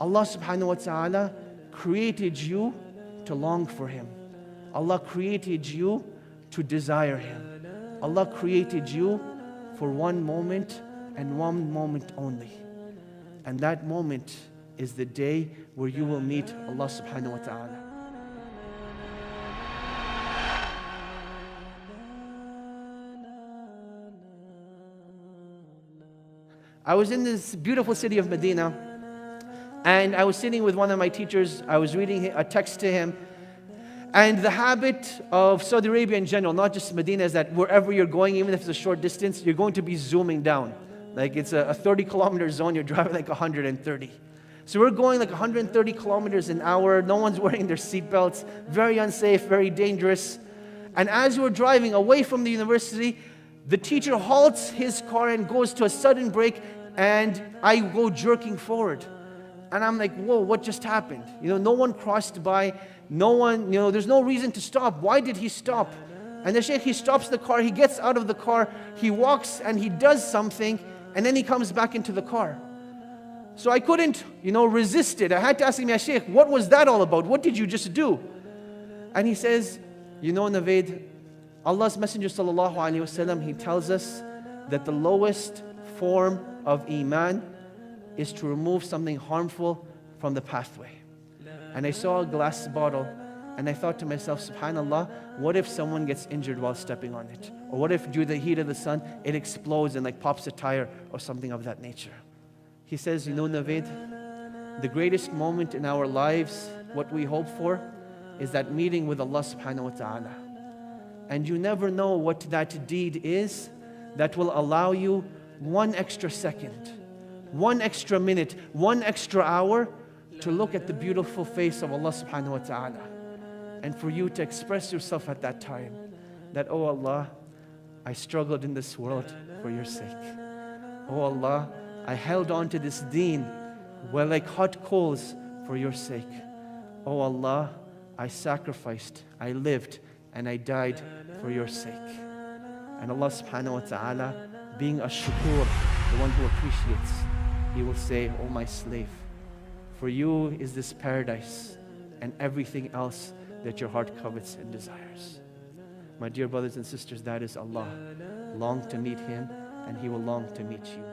Allah subhanahu wa ta'ala created you to long for Him. Allah created you to desire Him. Allah created you for one moment and one moment only. And that moment is the day where you will meet Allah subhanahu wa ta'ala. I was in this beautiful city of Medina, and I was sitting with one of my teachers. I was reading a text to him. And the habit of Saudi Arabia in general, not just Medina, is that wherever you're going, even if it's a short distance, you're going to be zooming down. Like it's a 30-kilometer zone, you're driving like 130. So we're going like 130 kilometers an hour. No one's wearing their seatbelts. Very unsafe, very dangerous. And as we're driving away from the university, the teacher halts his car and goes to a sudden brake, and I go jerking forward. And I'm like, whoa, what just happened? No one crossed by. No one, there's no reason to stop. Why did he stop? And the Shaykh, he stops the car, he gets out of the car, he walks and he does something, and then he comes back into the car. So I couldn't, resist it. I had to ask him, Ya Shaykh, what was that all about? What did you just do? And he says, Navaid, Allah's Messenger sallallahu alaihi wasallam, he tells us that the lowest form of Iman is to remove something harmful from the pathway. And I saw a glass bottle, and I thought to myself, subhanallah, what if someone gets injured while stepping on it? Or what if due to the heat of the sun, it explodes and like pops a tire or something of that nature? He says, Navaid, the greatest moment in our lives, what we hope for, is that meeting with Allah subhanahu wa ta'ala. And you never know what that deed is that will allow you one extra second, one extra minute, one extra hour to look at the beautiful face of Allah subhanahu wa ta'ala. And for you to express yourself at that time, that, oh Allah, I struggled in this world for your sake. Oh Allah, I held on to this deen like hot coals for your sake. Oh Allah, I sacrificed, I lived, and I died for your sake. And Allah subhanahu wa ta'ala, being a shukur, the one who appreciates, He will say, oh my slave, for you is this paradise and everything else that your heart covets and desires. My dear brothers and sisters, that is Allah. Long to meet Him, and He will long to meet you.